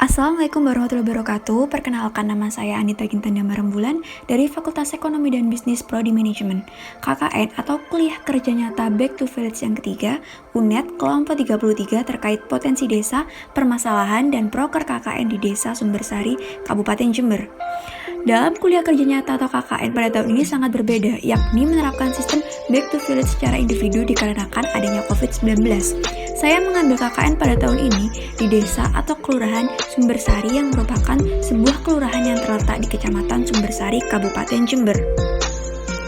Assalamualaikum warahmatullahi wabarakatuh. Perkenalkan, nama saya Anita Gintanda Marembulan dari Fakultas Ekonomi dan Bisnis Prodi Manajemen, KKN atau Kuliah Kerja Nyata Back to Village yang ketiga, UNED kelompok 33 terkait potensi desa, permasalahan, dan proker KKN di Desa Sumbersari, Kabupaten Jember. Dalam kuliah kerja nyata atau KKN pada tahun ini sangat berbeda, yakni menerapkan sistem back to village secara individu dikarenakan adanya COVID-19. Saya mengambil KKN pada tahun ini di desa atau kelurahan Sumbersari yang merupakan sebuah kelurahan yang terletak di Kecamatan Sumbersari, Kabupaten Jember.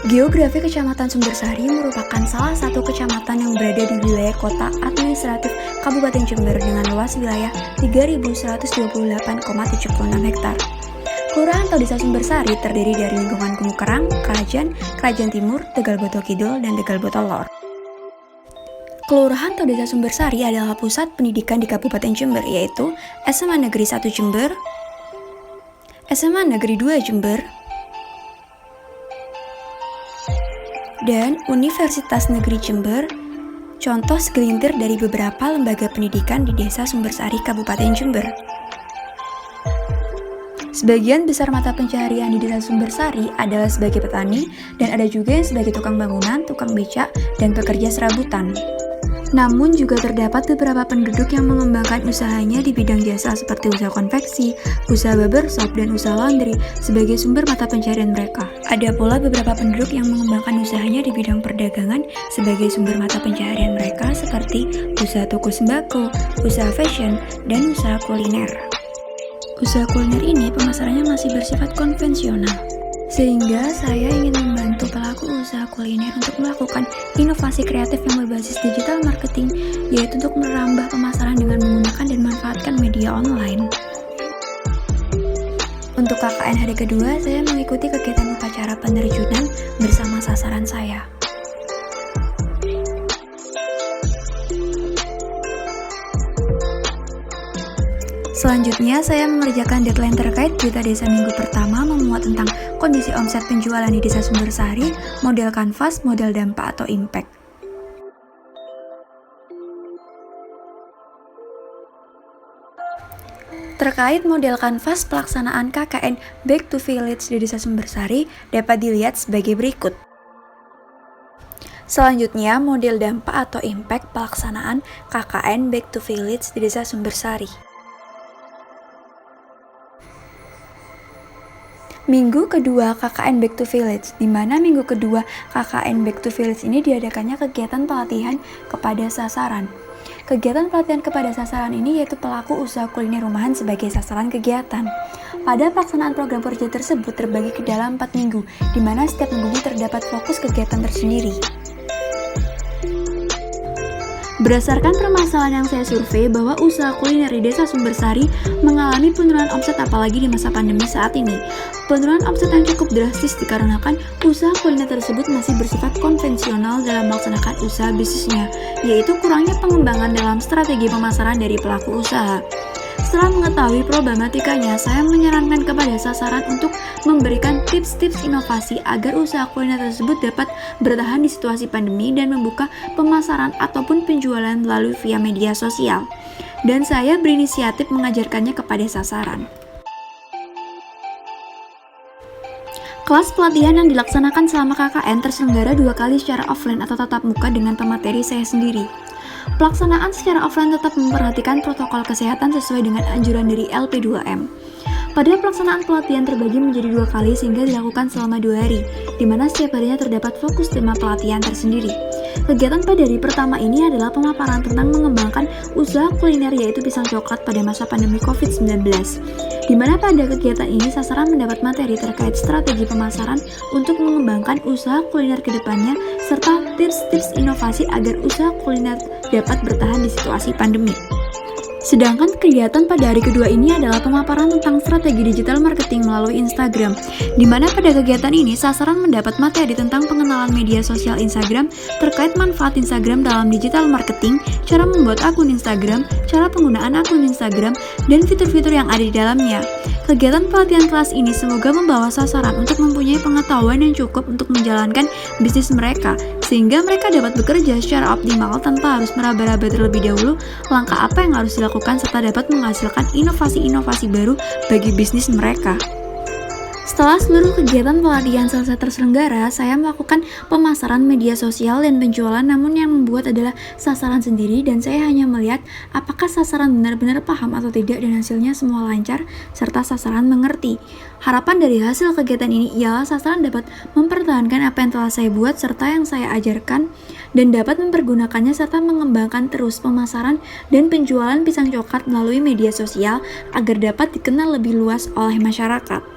Geografi Kecamatan Sumbersari merupakan salah satu kecamatan yang berada di wilayah kota administratif Kabupaten Jember dengan luas wilayah 3.128,76 hektar. Kelurahan atau Desa Sumbersari terdiri dari lingkungan Gunung Kerang, Kerajaan Timur, Tegal Boto Kidul, dan Tegal Boto Lor. Kelurahan atau Desa Sumbersari adalah pusat pendidikan di Kabupaten Jember, yaitu SMA Negeri 1 Jember, SMA Negeri 2 Jember, dan Universitas Negeri Jember, contoh segelintir dari beberapa lembaga pendidikan di Desa Sumbersari, Kabupaten Jember. Sebagian besar mata pencaharian di Desa Sumbersari adalah sebagai petani, dan ada juga yang sebagai tukang bangunan, tukang becak, dan pekerja serabutan. Namun juga terdapat beberapa penduduk yang mengembangkan usahanya di bidang jasa seperti usaha konveksi, usaha barbershop, dan usaha laundry sebagai sumber mata pencaharian mereka. Ada pula beberapa penduduk yang mengembangkan usahanya di bidang perdagangan sebagai sumber mata pencaharian mereka seperti usaha toko sembako, usaha fashion, dan usaha kuliner. Usaha kuliner ini pemasarannya masih bersifat konvensional, sehingga saya ingin membantu pelaku usaha kuliner untuk melakukan inovasi kreatif yang berbasis digital marketing, yaitu untuk merambah pemasaran dengan menggunakan dan manfaatkan media online. Untuk KKN hari kedua, saya mengikuti kegiatan upacara penerjunan bersama sasaran saya. Selanjutnya, saya mengerjakan deadline terkait berita desa minggu pertama memuat tentang kondisi omset penjualan di Desa Sumbersari, model kanvas, model dampak atau impact. Terkait model kanvas pelaksanaan KKN Back to Village di Desa Sumbersari dapat dilihat sebagai berikut. Selanjutnya, model dampak atau impact pelaksanaan KKN Back to Village di Desa Sumbersari. Minggu kedua KKN Back to Village, di mana minggu kedua KKN Back to Village ini diadakannya kegiatan pelatihan kepada sasaran. Kegiatan pelatihan kepada sasaran ini yaitu pelaku usaha kuliner rumahan sebagai sasaran kegiatan. Pada pelaksanaan program kerja tersebut terbagi ke dalam 4 minggu, di mana setiap minggunya terdapat fokus kegiatan tersendiri. Berdasarkan permasalahan yang saya survei bahwa usaha kuliner di Desa Sumbersari mengalami penurunan omset apalagi di masa pandemi saat ini. Penurunan omset yang cukup drastis dikarenakan usaha kuliner tersebut masih bersifat konvensional dalam melaksanakan usaha bisnisnya, yaitu kurangnya pengembangan dalam strategi pemasaran dari pelaku usaha. Setelah mengetahui problematikanya, saya menyarankan kepada sasaran untuk memberikan tips-tips inovasi agar usaha kuliner tersebut dapat bertahan di situasi pandemi dan membuka pemasaran ataupun penjualan melalui via media sosial. Dan saya berinisiatif mengajarkannya kepada sasaran. Kelas pelatihan yang dilaksanakan selama KKN terselenggara 2 kali secara offline atau tatap muka dengan pemateri saya sendiri. Pelaksanaan secara offline tetap memperhatikan protokol kesehatan sesuai dengan anjuran dari LP2M. Pada pelaksanaan pelatihan terbagi menjadi 2 kali sehingga dilakukan selama 2 hari, di mana setiap harinya terdapat fokus tema pelatihan tersendiri. Kegiatan pada hari pertama ini adalah pemaparan tentang mengembangkan usaha kuliner yaitu pisang coklat pada masa pandemi COVID-19. Di mana pada kegiatan ini sasaran mendapat materi terkait strategi pemasaran untuk mengembangkan usaha kuliner ke depannya serta tips-tips inovasi agar usaha kuliner dapat bertahan di situasi pandemi. Sedangkan kegiatan pada hari kedua ini adalah pemaparan tentang strategi digital marketing melalui Instagram, di mana pada kegiatan ini sasaran mendapat materi tentang pengenalan media sosial Instagram terkait manfaat Instagram dalam digital marketing, cara membuat akun Instagram, cara penggunaan akun Instagram, dan fitur-fitur yang ada di dalamnya. Kegiatan pelatihan kelas ini semoga membawa sasaran untuk mempunyai pengetahuan yang cukup untuk menjalankan bisnis mereka, sehingga mereka dapat bekerja secara optimal tanpa harus meraba-raba terlebih dahulu langkah apa yang harus dilakukan serta dapat menghasilkan inovasi-inovasi baru bagi bisnis mereka. Setelah seluruh kegiatan pelatihan selesai terselenggara, saya melakukan pemasaran media sosial dan penjualan, namun yang membuat adalah sasaran sendiri dan saya hanya melihat apakah sasaran benar-benar paham atau tidak dan hasilnya semua lancar serta sasaran mengerti. Harapan dari hasil kegiatan ini ialah sasaran dapat mempertahankan apa yang telah saya buat serta yang saya ajarkan dan dapat mempergunakannya serta mengembangkan terus pemasaran dan penjualan pisang coklat melalui media sosial agar dapat dikenal lebih luas oleh masyarakat.